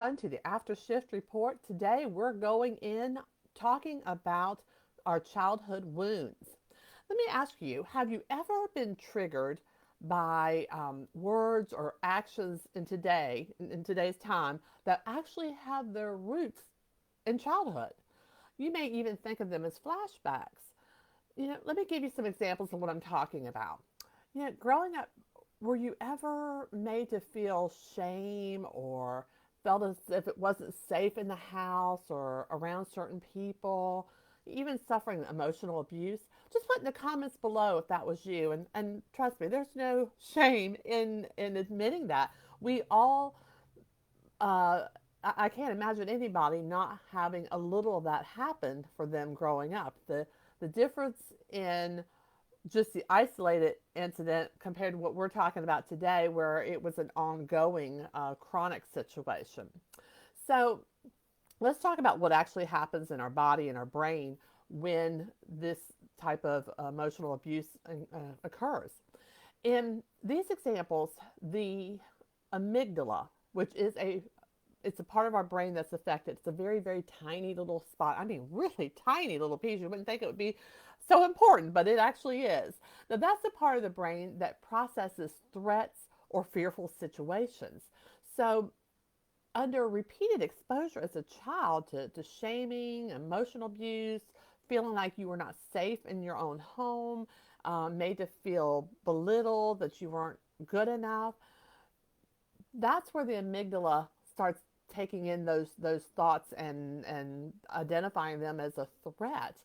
To the After Shift Report. Today we're going in talking about our childhood wounds. Let me ask you, have you ever been triggered by words or actions in today's time, that actually have their roots in childhood? You may even think of them as flashbacks. Let me give you some examples of what I'm talking about. Growing up, were you ever made to feel shame or felt as if it wasn't safe in the house or around certain people, even suffering emotional abuse? Just put in the comments below if that was you. And trust me, there's no shame in admitting that. We all, I can't imagine anybody not having a little of that happen for them growing up. The difference in just the isolated incident compared to what we're talking about today, where it was an ongoing chronic situation. So let's talk about what actually happens in our body and our brain when this type of emotional abuse occurs. In these examples, the amygdala, which is it's a part of our brain that's affected. It's a very, very tiny little spot. I mean, really tiny little piece. You wouldn't think it would be so important, but it actually is. Now, that's the part of the brain that processes threats or fearful situations. So, under repeated exposure as a child to shaming, emotional abuse, feeling like you were not safe in your own home, made to feel belittled, that you weren't good enough, that's where the amygdala starts taking in those thoughts and identifying them as a threat.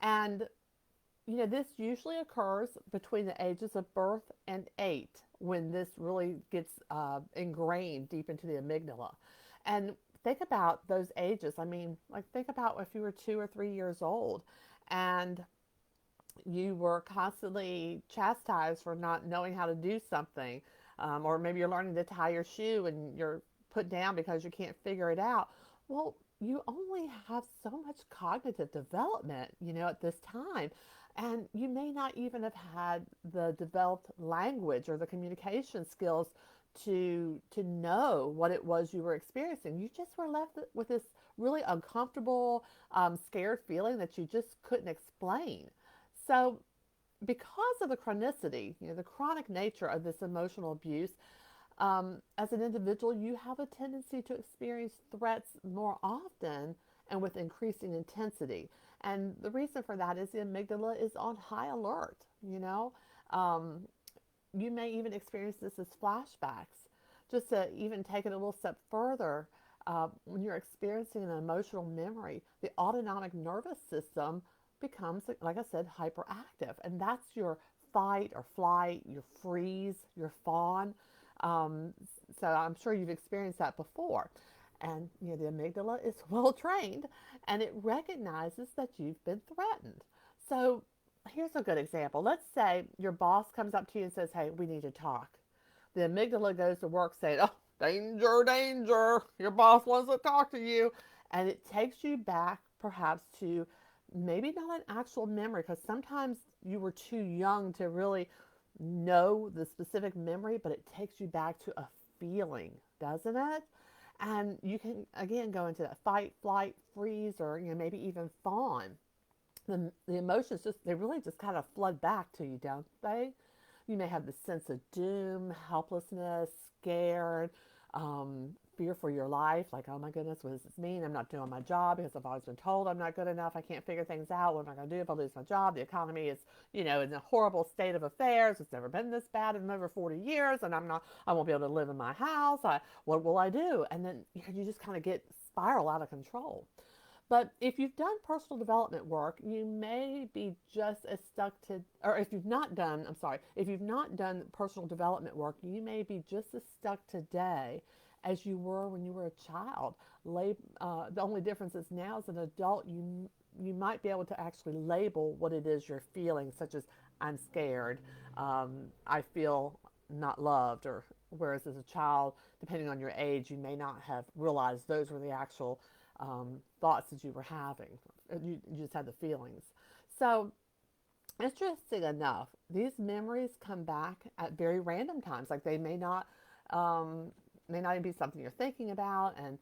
And this usually occurs between the ages of birth and 8, when this really gets ingrained deep into the amygdala. And think about those ages. I mean, like, think about if you were 2 or 3 years old and you were constantly chastised for not knowing how to do something, or maybe you're learning to tie your shoe and you're put down because you can't figure it out. Well, you only have so much cognitive development, at this time. And you may not even have had the developed language or the communication skills to know what it was you were experiencing. You just were left with this really uncomfortable, scared feeling that you just couldn't explain. So, because of the chronicity, the chronic nature of this emotional abuse, as an individual, you have a tendency to experience threats more often and with increasing intensity. And the reason for that is the amygdala is on high alert. Um, you may even experience this as flashbacks. Just to even take it a little step further, when you're experiencing an emotional memory, the autonomic nervous system becomes, like I said, hyperactive. And that's your fight or flight, your freeze, your fawn. Um, so I'm sure you've experienced that before. And the amygdala is well trained, and it recognizes that you've been threatened. So here's a good example. Let's say your boss comes up to you and says, "Hey, we need to talk." The amygdala goes to work saying, "Oh, danger, danger. Your boss wants to talk to you." And it takes you back perhaps to maybe not an actual memory, because sometimes you were too young to really know the specific memory, but it takes you back to a feeling, doesn't it? And you can again go into that fight, flight, freeze, or maybe even fawn. The emotions just, they really just kind of flood back to you, don't they? You may have the sense of doom, helplessness, scared, fear for your life, like, oh my goodness, what does this mean? I'm not doing my job because I've always been told I'm not good enough. I can't figure things out. What am I going to do if I lose my job? The economy is, in a horrible state of affairs. It's never been this bad in over 40 years, and I won't be able to live in my house. What will I do? And then you just kind of get spiral out of control. But if you've done personal development work, you may be just as stuck to, or if you've not done, I'm sorry, if you've not done personal development work, you may be just as stuck today as you were when you were a child. The only difference is now as an adult, you might be able to actually label what it is you're feeling, such as I'm scared, I feel not loved, or whereas as a child, depending on your age, you may not have realized those were the actual thoughts that you were having. You just had the feelings. So, interesting enough, these memories come back at very random times. Like, they um, may not even be something you're thinking about, and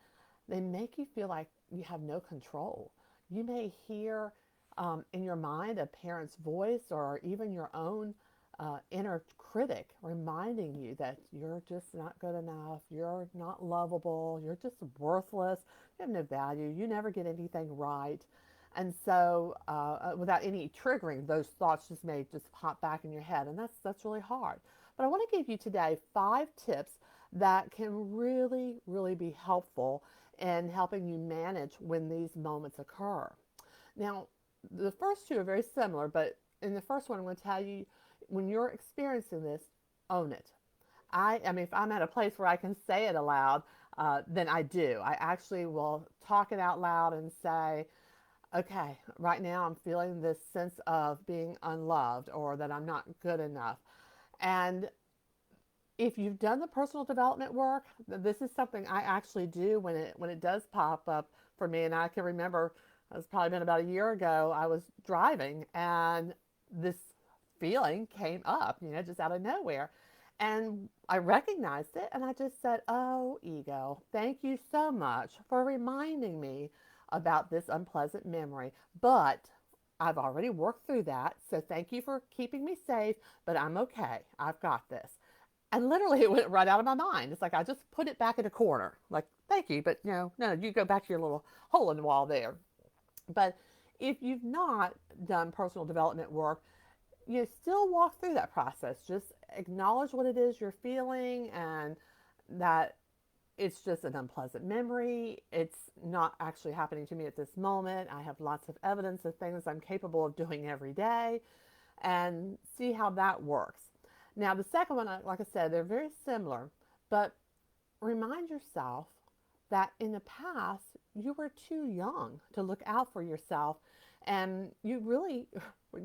they make you feel like you have no control. You may hear in your mind a parent's voice or even your own inner critic reminding you that you're just not good enough, you're not lovable, you're just worthless, you have no value, you never get anything right. And so, without any triggering, those thoughts just may just pop back in your head, and that's really hard. But I want to give you today 5 tips that can really, really be helpful in helping you manage when these moments occur. Now, the first two are very similar, but in the first one, I'm going to tell you when you're experiencing this, own it. I mean, if I'm at a place where I can say it aloud, then I do. I actually will talk it out loud and say, okay, right now I'm feeling this sense of being unloved or that I'm not good enough. And if you've done the personal development work, this is something I actually do when it does pop up for me. And I can remember it's probably been about a year ago. I was driving and this feeling came up, just out of nowhere. And I recognized it and I just said, "Oh, ego, thank you so much for reminding me about this unpleasant memory. But I've already worked through that. So thank you for keeping me safe, but I'm okay. I've got this." And literally it went right out of my mind. It's like I just put it back in a corner. Like, thank you, but no, you go back to your little hole in the wall there. But if you've not done personal development work, you still walk through that process. Just acknowledge what it is you're feeling and that it's just an unpleasant memory. It's not actually happening to me at this moment. I have lots of evidence of things I'm capable of doing every day and see how that works. Now, the second one, like I said, they're very similar, but remind yourself that in the past you were too young to look out for yourself and you really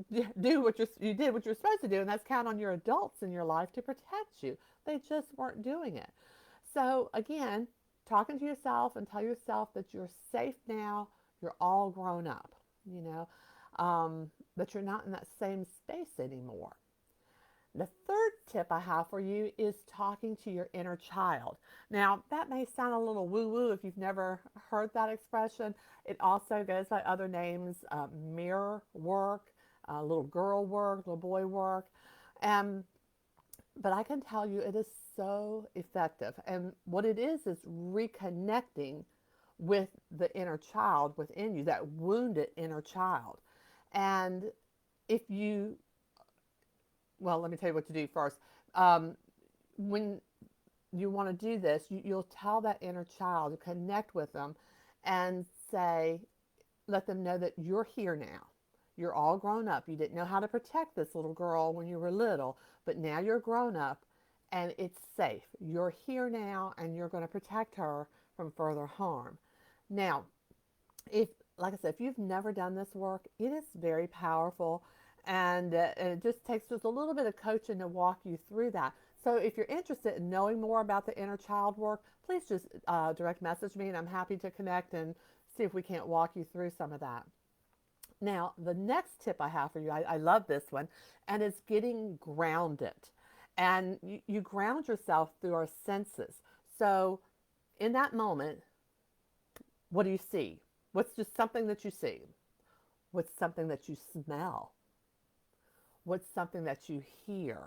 you did what you're supposed to do, and that's count on your adults in your life to protect you. They just weren't doing it. So again, talking to yourself and tell yourself that you're safe now, you're all grown up, you know, that you're not in that same space anymore. The third tip I have for you is talking to your inner child. Now, that may sound a little woo woo if you've never heard that expression. It also goes by other names, mirror work, little girl work, little boy work. Um, but I can tell you it is so effective. And what it is reconnecting with the inner child within you, that wounded inner child. And if you well, let me tell you what to do first. When you want to do this, you'll tell that inner child, connect with them, and say, let them know that you're here now. You're all grown up. You didn't know how to protect this little girl when you were little, but now you're grown up and it's safe. You're here now and you're going to protect her from further harm. Now, if like I said, if you've never done this work, it is very powerful, and it just takes just a little bit of coaching to walk you through that. So if you're interested in knowing more about the inner child work, please just direct message me, and I'm happy to connect and see if we can't walk you through some of that. Now, the next tip I have for you, I love this one, and it's getting grounded. And you ground yourself through our senses. So in that moment, what do you see? What's just something that you see? What's something that you smell? What's something that you hear?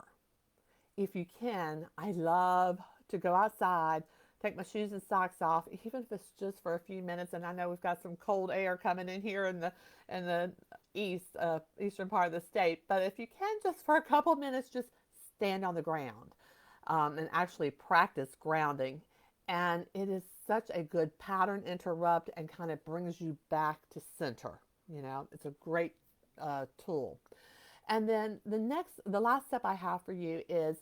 If you can, I love to go outside, take my shoes and socks off, even if it's just for a few minutes. And I know we've got some cold air coming in here in the eastern part of the state. But if you can, just for a couple minutes, just stand on the ground and actually practice grounding. And it is such a good pattern interrupt and kind of brings you back to center. It's a great tool. And then the last step I have for you is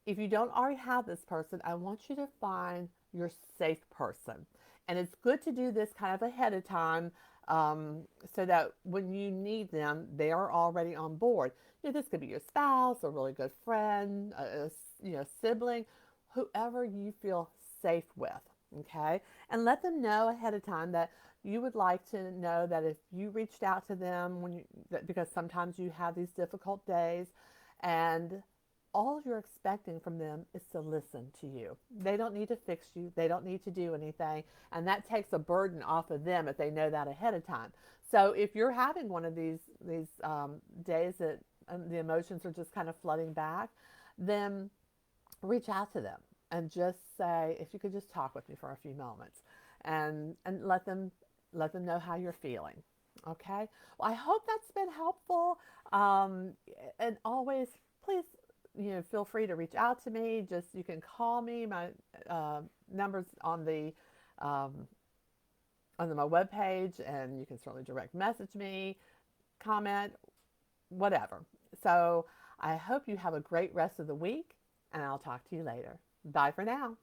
if you don't already have this person, I want you to find your safe person. And it's good to do this kind of ahead of time so that when you need them, they are already on board. This could be your spouse, a really good friend, a sibling, whoever you feel safe with, okay? And let them know ahead of time that you would like to know that if you reached out to them because sometimes you have these difficult days, and all you're expecting from them is to listen to you. They don't need to fix you. They don't need to do anything. And that takes a burden off of them if they know that ahead of time. So if you're having one of these days that the emotions are just kind of flooding back, then reach out to them and just say, if you could just talk with me for a few moments, and let them know how you're feeling. Okay. Well, I hope that's been helpful. Um, and always, please, feel free to reach out to me. Just you can call me. My numbers um, on my webpage, and you can certainly direct message me, comment, whatever. So I hope you have a great rest of the week, and I'll talk to you later. Bye for now.